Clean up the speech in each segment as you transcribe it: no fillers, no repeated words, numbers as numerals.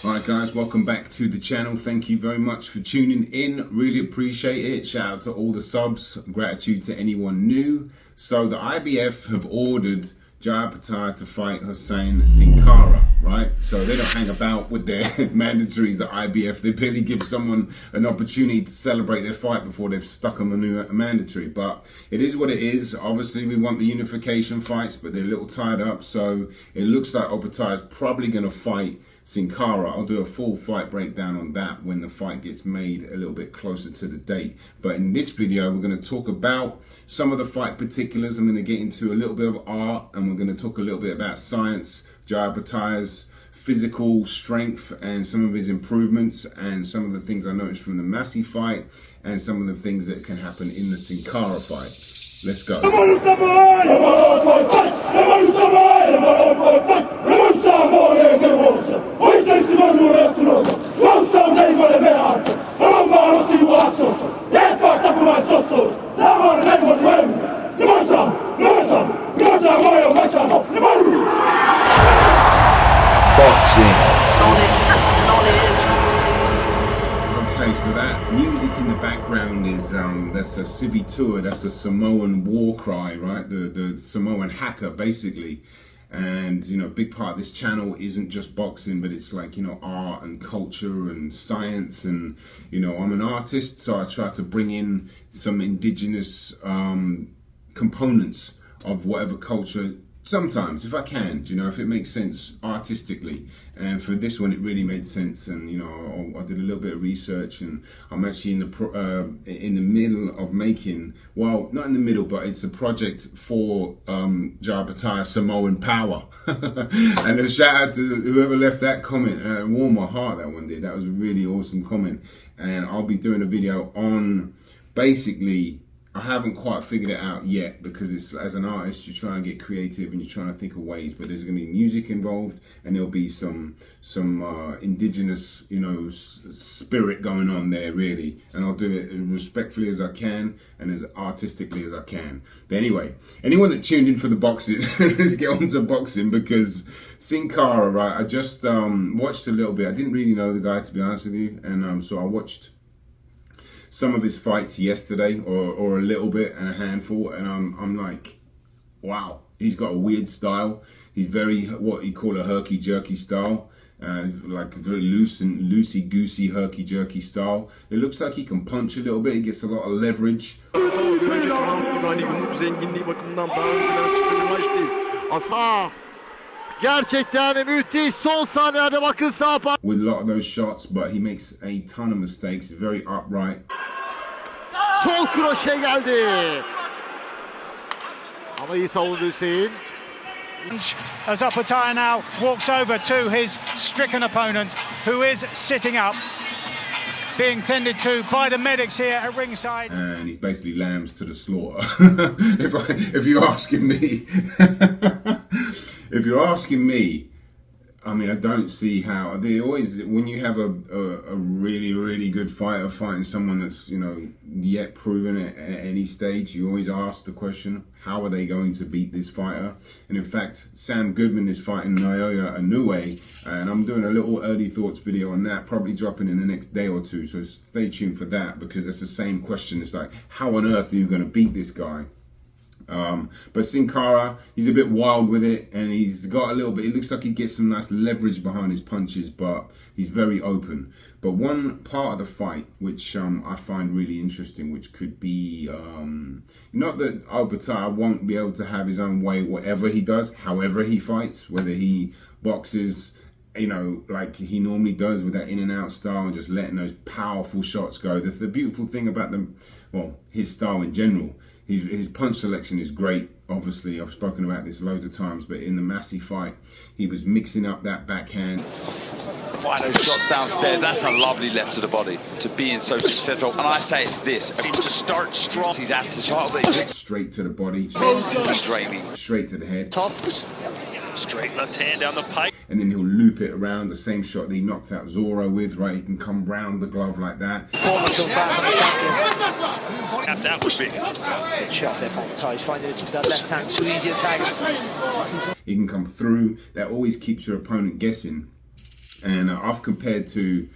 Alright guys, welcome back to the channel. Thank you very much for tuning in. Really appreciate it. Shout out to all the subs. Gratitude to anyone new. So the IBF have ordered Jai Opetaia to fight Huseyin Cinkara, right? So they don't hang about with their mandatories, the IBF. They barely give someone an opportunity to celebrate their fight before they've stuck them a new mandatory. But it is what it is. Obviously, we want the unification fights, but they're a little tied up. So it looks like Opetaia is probably going to fight Cinkara. I'll do a full fight breakdown on that when the fight gets made a little bit closer to the date. But in this video, we're going to talk about some of the fight particulars. I'm going to get into a little bit of art, and we're going to talk a little bit about science, Jai Opetaia's physical strength and some of his improvements, and some of the things I noticed from the Massey fight, and some of the things that can happen in the Cinkara fight. Let's go. Okay, so that music in the background is that's a civi tour, that's a Samoan war cry, right? The Samoan haka basically. And you know, a big part of this channel isn't just boxing, but it's like, you know, art and culture and science, and you know, I'm an artist, so I try to bring in some indigenous components of whatever culture sometimes, if I can, you know, if it makes sense artistically. And for this one, it really made sense. And you know, I did a little bit of research, and I'm actually in the middle of making, well, not in the middle, but it's a project for Jai Opetaia Samoan Power. And a shout out to whoever left that comment. It warmed my heart, that one did. That was a really awesome comment. And I'll be doing a video on basically, I haven't quite figured it out yet, because it's, as an artist, you're trying to get creative and you're trying to think of ways, but there's going to be music involved, and there'll be some indigenous, you know, spirit going on there, really. And I'll do it as respectfully as I can and as artistically as I can. But anyway, anyone that tuned in for the boxing, let's get on to boxing, because Cinkara, right, I just watched a little bit. I didn't really know the guy, to be honest with you, and so I watched some of his fights yesterday, or a little bit and a handful, and I'm like, wow, he's got a weird style. He's very, what you call a herky-jerky style, like a very loosey-goosey herky-jerky style. It looks like he can punch a little bit. He gets a lot of leverage. Gerçekten müthiş, son saniyede bakın sağ parmak. With a lot of those shots, but he makes a ton of mistakes. Very upright. Sol kroşe geldi. Ama iyi savundu Huseyin. As Opetaia now walks over to his stricken opponent, who is sitting up, being tended to by the medics here at ringside. And he's basically lambs to the slaughter. if you're asking me. If you're asking me, I mean, I don't see how they always, when you have a really, really good fighter fighting someone that's, you know, yet proven it at any stage, you always ask the question, how are they going to beat this fighter? And in fact, Sam Goodman is fighting Naoya Inoue, and I'm doing a little early thoughts video on that, probably dropping in the next day or two, so stay tuned for that, because it's the same question. It's like, how on earth are you going to beat this guy? But Cinkara, he's a bit wild with it, and he's got a little bit, it looks like he gets some nice leverage behind his punches, but he's very open. But one part of the fight, which I find really interesting, which could be, not that Opetaia won't be able to have his own way, whatever he does, however he fights, whether he boxes, you know, like he normally does with that in and out style and just letting those powerful shots go. That's the beautiful thing about them, well, his style in general. His punch selection is great. Obviously, I've spoken about this loads of times, but in the Massey fight, he was mixing up that backhand. Why those shots downstairs, that's a lovely left to the body to being so successful. And I say it's this, to start strong, he's at the top. Straight to the body, straight to the head. Top. Straight left hand down the pipe. And then he'll loop it around, the same shot that he knocked out Zoro with, right? He can come round the glove like that. That would be. Good shot there from Opetaia. He's finding that left hand too easy attack. He can come through. That always keeps your opponent guessing. And I've compared, this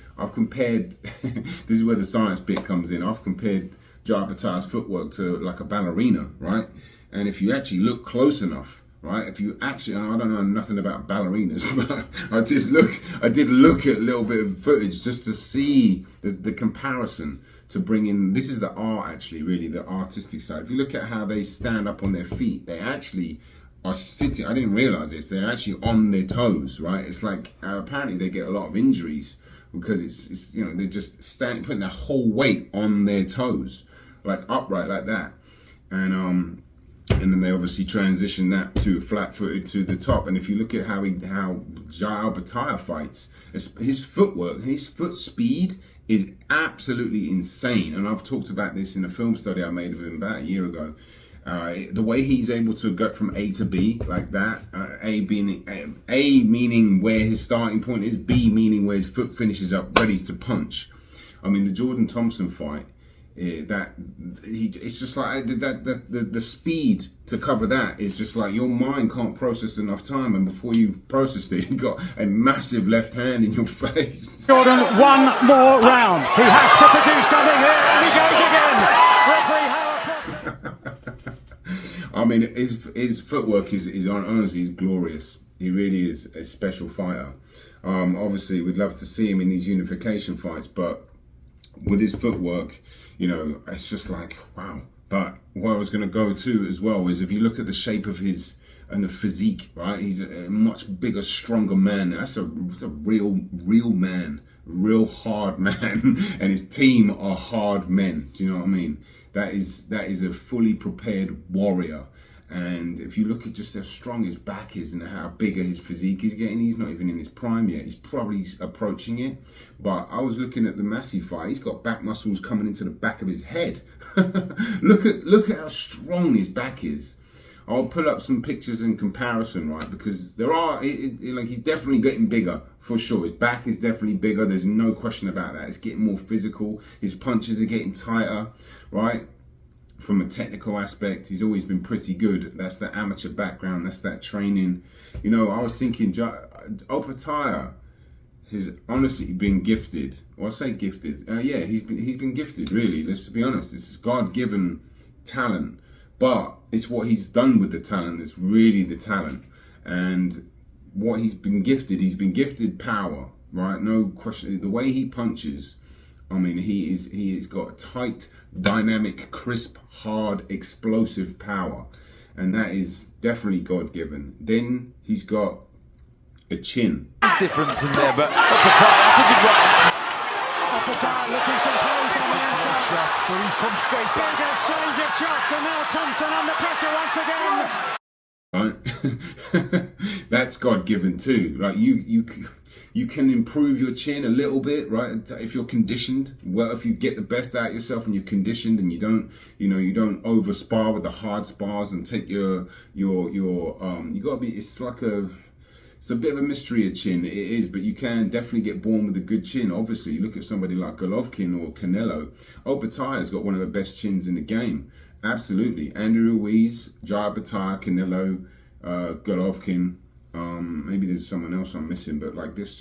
is where the science bit comes in. I've compared Jai Opetaia's footwork to like a ballerina, right? And if you actually look close enough, right? If you actually, I don't know nothing about ballerinas, but I did look at a little bit of footage just to see the comparison, to bring in, this is the art actually, really, the artistic side. If you look at how they stand up on their feet, they actually are sitting, I didn't realize this, they're actually on their toes, right? It's like, apparently they get a lot of injuries because it's you know, they're just putting their whole weight on their toes, like upright like that. And then they obviously transition that to flat-footed to the top. And if you look at how Jai Opetaia fights, his footwork, his foot speed is absolutely insane. And I've talked about this in a film study I made of him about a year ago. The way he's able to go from A to B like that, A meaning where his starting point is, B meaning where his foot finishes up, ready to punch. I mean, the Jordan Thompson fight, it's just like the speed to cover that is just like your mind can't process enough time, and before you processed it, you got a massive left hand in your face. Jordan, one more round. He has to produce something here, and he goes again. Referee I mean, his footwork is honestly is glorious. He really is a special fighter. Obviously, we'd love to see him in these unification fights, but with his footwork, you know, it's just like, wow. But what I was going to go to as well is if you look at the shape of his and the physique, right? He's a much bigger, stronger man. That's a real man, real hard man. And his team are hard men. Do you know what I mean? That is a fully prepared warrior. And if you look at just how strong his back is and how bigger his physique is getting, he's not even in his prime yet. He's probably approaching it. But I was looking at the Massey fight. He's got back muscles coming into the back of his head. Look at how strong his back is. I'll pull up some pictures in comparison, right? Because there are, like, he's definitely getting bigger for sure. His back is definitely bigger. There's no question about that. It's getting more physical. His punches are getting tighter, right? From a technical aspect, he's always been pretty good. That's the amateur background. That's that training. You know, I was thinking, Opetaia has honestly been gifted. Well, I say gifted. Yeah, he's been gifted. Really, let's be honest. It's God-given talent, but it's what he's done with the talent that's really the talent. And what he's been gifted power, right? No question. The way he punches, I mean, he has got tight, dynamic, crisp, hard, explosive power, and that is definitely God-given. Then he's got a chin. There's difference in there, but Opetaia, that's a good right. Opetaia looking composed on the outside. But he's come straight back. Big exchange of shots, and now Thompson under pressure once again. Right, that's God-given too. Like you can improve your chin a little bit, right? If you're conditioned, well, if you get the best out of yourself and you're conditioned and you don't over spar with the hard spars and take you gotta be, it's a bit of a mystery, a chin, it is, but you can definitely get born with a good chin. Obviously, you look at somebody like Golovkin or Canelo, Opetaia's got one of the best chins in the game. Absolutely. Andrew Ruiz, Jai Opetaia, Canelo, Golovkin, maybe there's someone else I'm missing, but like this,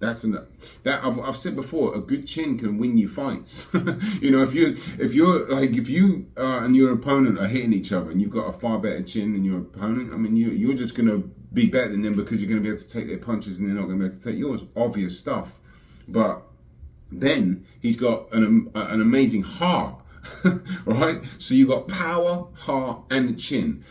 I've said before, a good chin can win you fights. You know, if you and your opponent are hitting each other and you've got a far better chin than your opponent, I mean, you're just gonna be better than them because you're gonna be able to take their punches and they're not gonna be able to take yours. Obvious stuff. But then he's got an amazing heart, right? So you got power, heart, and the chin.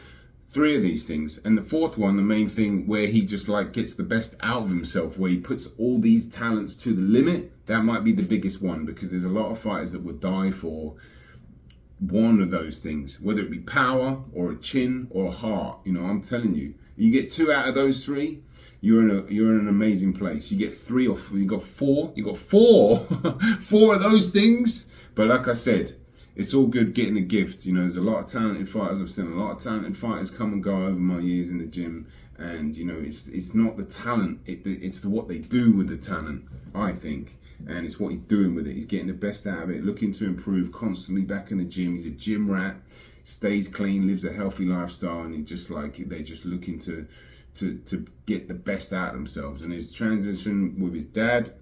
3 of these things. And the 4th one, the main thing where he just like gets the best out of himself, where he puts all these talents to the limit, that might be the biggest one, because there's a lot of fighters that would die for one of those things, whether it be power or a chin or a heart. You know, I'm telling you, you get 2 out of those 3, you're in an amazing place. You get 3 or 4, you got 4 4 of those things. But like I said, it's all good getting a gift. You know, there's a lot of talented fighters. I've seen a lot of talented fighters come and go over my years in the gym. And, you know, it's not the talent. It's what they do with the talent, I think. And it's what he's doing with it. He's getting the best out of it, looking to improve constantly back in the gym. He's a gym rat, stays clean, lives a healthy lifestyle. And they're just looking to to get the best out of themselves. And his transition with his dad,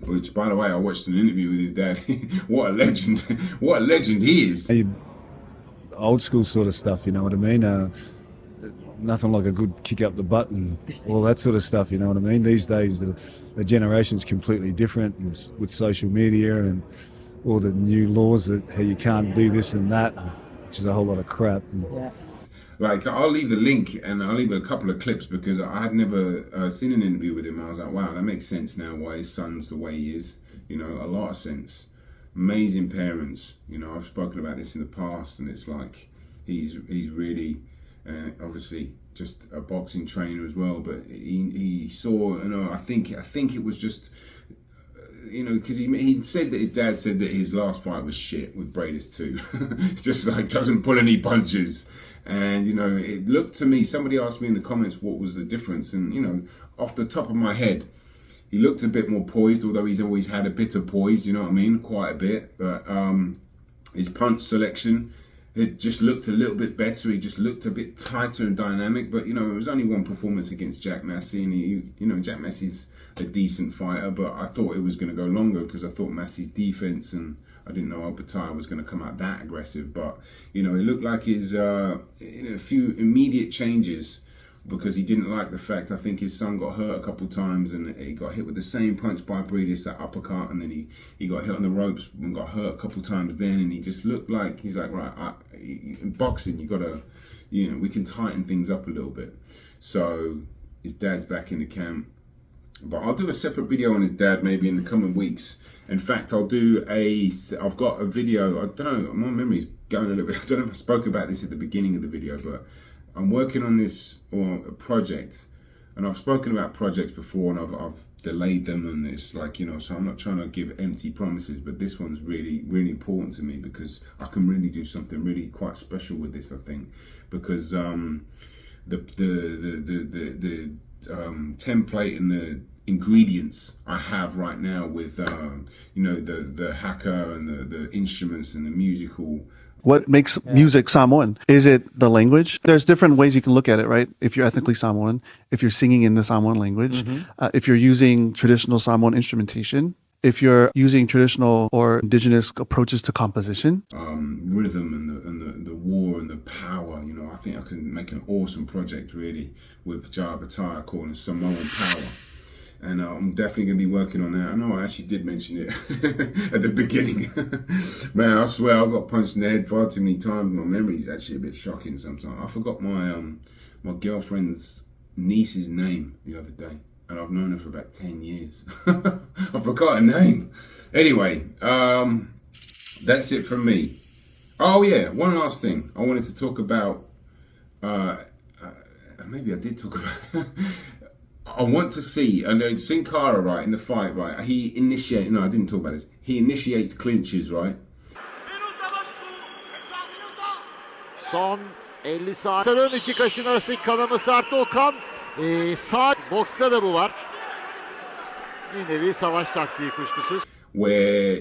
which, by the way, I watched an interview with his dad. What a legend! What a legend he is. Old school sort of stuff, you know what I mean? Nothing like a good kick up the butt and all that sort of stuff, you know what I mean? These days, the generation's completely different, and with social media and all the new laws that how you can't do this and that, which is a whole lot of crap. Yeah. Like, I'll leave the link and I'll leave a couple of clips because I had never seen an interview with him. I was like, wow, that makes sense now why his son's the way he is. You know, a lot of sense. Amazing parents. You know, I've spoken about this in the past, and it's like he's really obviously just a boxing trainer as well. But he saw, you know, I think it was just, you know, because he said that his dad said that his last fight was shit with Bradis too. Just like doesn't pull any punches. And, you know, it looked to me, somebody asked me in the comments what was the difference. And, you know, off the top of my head, he looked a bit more poised, although he's always had a bit of poise, you know what I mean? Quite a bit. But his punch selection, it just looked a little bit better. He just looked a bit tighter and dynamic. But, you know, it was only one performance against Jack Massey. And, you know, Jack Massey's a decent fighter. But I thought it was going to go longer because I thought Massey's defense, and I didn't know Opetaia was going to come out that aggressive. But, you know, it looked like his a few immediate changes, because he didn't like the fact, I think his son got hurt a couple times and he got hit with the same punch by Bradis, that uppercut, and then he got hit on the ropes and got hurt a couple times then, and he just looked like, he's like, right, in boxing, you got to, you know, we can tighten things up a little bit. So his dad's back in the camp. But I'll do a separate video on his dad maybe in the coming weeks. In fact, I've got a video, I don't know, my memory's going a little bit, I don't know if I spoke about this at the beginning of the video, but I'm working on this project, and I've spoken about projects before, and I've delayed them, and it's like, you know, so I'm not trying to give empty promises, but this one's really, really important to me because I can really do something really quite special with this, I think, because the template and the ingredients I have right now with you know, the haka and the instruments and the musical. What makes music Samoan? Is it the language? There's different ways you can look at it, right? If you're ethnically Samoan, if you're singing in the Samoan language, if you're using traditional Samoan instrumentation, if you're using traditional or indigenous approaches to composition, rhythm and the war and the power, you know, I think I can make an awesome project really with Jai Opetaia called Samoan Power. And I'm definitely going to be working on that. I know I actually did mention it at the beginning. Man, I swear I got punched in the head far too many times. My memory's actually a bit shocking sometimes. I forgot my my girlfriend's niece's name the other day, and I've known her for about 10 years. I forgot her name. Anyway, that's it from me. Oh yeah, one last thing I wanted to talk about. Maybe I did talk about. I want to see, and Cinkara, right, in the fight, right, he initiates, no, I didn't talk about this, he initiates clinches, right? Son 50 saniye. İki kaşın arası kanamı sarttı Okan. Sağ boksta da bu var. Bir nevi savaş taktiği kuşkusuz. Where,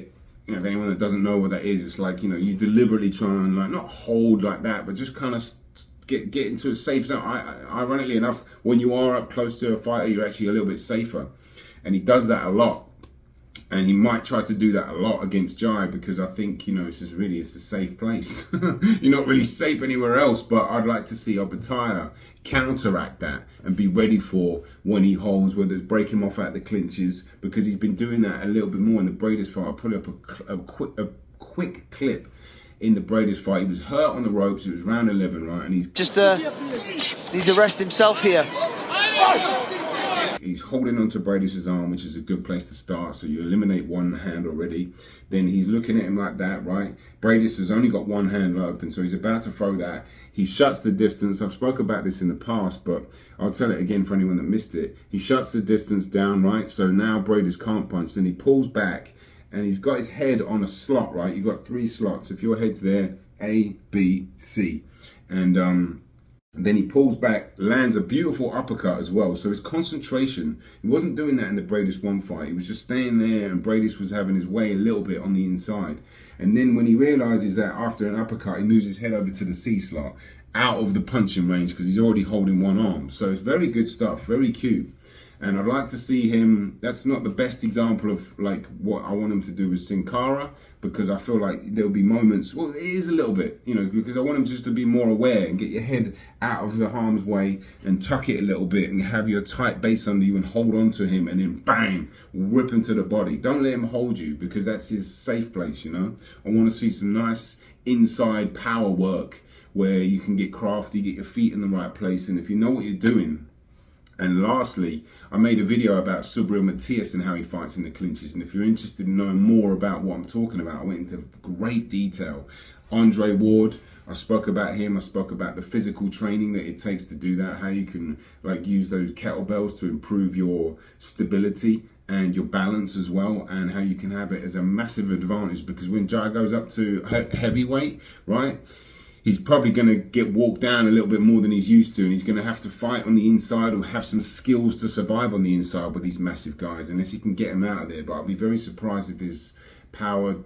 you know, if anyone that doesn't know what that is, it's like, you know, you deliberately try and like not hold like that, but just kind of get into a safe zone. Ironically enough, when you are up close to a fighter, you're actually a little bit safer. And he does that a lot. And he might try to do that a lot against Jai, because I think, you know, it's a safe place. You're not really safe anywhere else, but I'd like to see Opetaia counteract that and be ready for when he holds, whether it's break him off at the clinches, because he's been doing that a little bit more in the Bradis fight. I'll put up a quick clip in the Bradis fight. He was hurt on the ropes. It was round 11, right? And he's Just needs to rest himself here. He's holding onto Bradis' arm, which is a good place to start. So you eliminate one hand already. Then he's looking at him like that, right? Bradis has only got one hand open, so he's about to throw that. He shuts the distance. I've spoke about this in the past, but I'll tell it again for anyone that missed it. He shuts the distance down, right? So now Bradis can't punch. Then he pulls back, and he's got his head on a slot, right? You've got 3 slots. If your head's there, A, B, C. And then he pulls back, lands a beautiful uppercut as well. So his concentration, he wasn't doing that in the Bradis 1 fight. He was just staying there, and Bradis was having his way a little bit on the inside. And then when he realizes that after an uppercut, he moves his head over to the C slot. out of the punching range because he's already holding one arm. So it's very good stuff, very cute. And I'd like to see him. That's not the best example of like what I want him to do with Cinkara, because I feel like there'll be moments, well, it is a little bit, you know, because I want him just to be more aware and get your head out of the harm's way and tuck it a little bit and have your tight base under you and hold on to him and then bang, rip him to the body. Don't let him hold you, because that's his safe place, you know. I want to see some nice inside power work where you can get crafty, get your feet in the right place, and if you know what you're doing. And lastly, I made a video about Subriel Matias and how he fights in the clinches. And if you're interested in knowing more about what I'm talking about, I went into great detail. Andre Ward, I spoke about him. I spoke about the physical training that it takes to do that, how you can like use those kettlebells to improve your stability and your balance as well, and how you can have it as a massive advantage, because when Jai goes up to heavyweight, right, he's probably going to get walked down a little bit more than he's used to, and he's going to have to fight on the inside or have some skills to survive on the inside with these massive guys, unless he can get him out of there. But I'll be very surprised if his power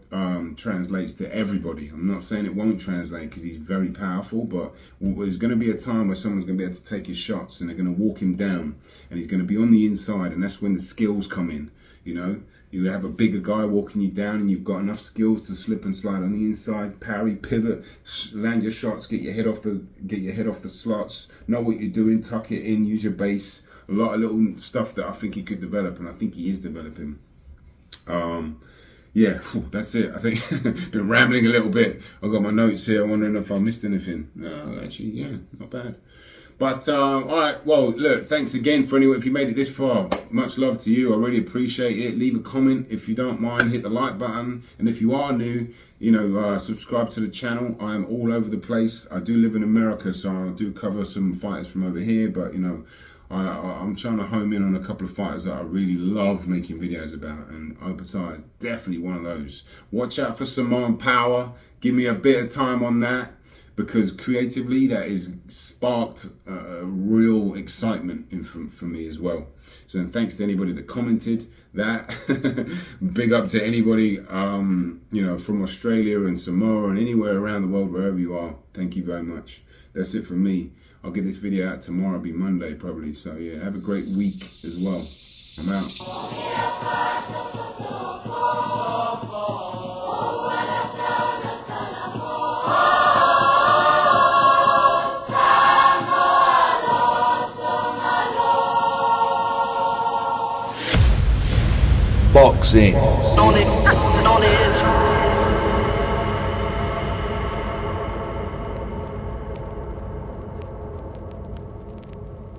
translates to everybody. I'm not saying it won't translate, because he's very powerful, but there's going to be a time where someone's going to be able to take his shots and they're going to walk him down, and he's going to be on the inside, and that's when the skills come in, you know. You have a bigger guy walking you down, and you've got enough skills to slip and slide on the inside, parry, pivot, land your shots, get your head off the slots, know what you're doing, tuck it in, use your base. A lot of little stuff that I think he could develop, and I think he is developing. Yeah, that's it. I think been rambling a little bit. I've got my notes here. I'm wondering if I missed anything. No, actually, yeah, not bad. But all right, well, look, thanks again for anyone. If you made it this far, much love to you. I really appreciate it. Leave a comment if you don't mind. Hit the like button, and if you are new, you know, subscribe to the channel. I am all over the place. I do live in America, so I do cover some fighters from over here. But you know, I'm trying to home in on a couple of fighters that I really love making videos about, and Opetaia is definitely one of those. Watch out for Samoan Power. Give me a bit of time on that, because creatively that is sparked real excitement for me as well. So thanks to anybody that commented that. Big up to anybody you know, from Australia and Samoa and anywhere around the world, wherever you are. Thank you very much. That's it from me. I'll get this video out tomorrow. It'll be Monday probably. So yeah, have a great week as well. I'm out. Boxing. On it.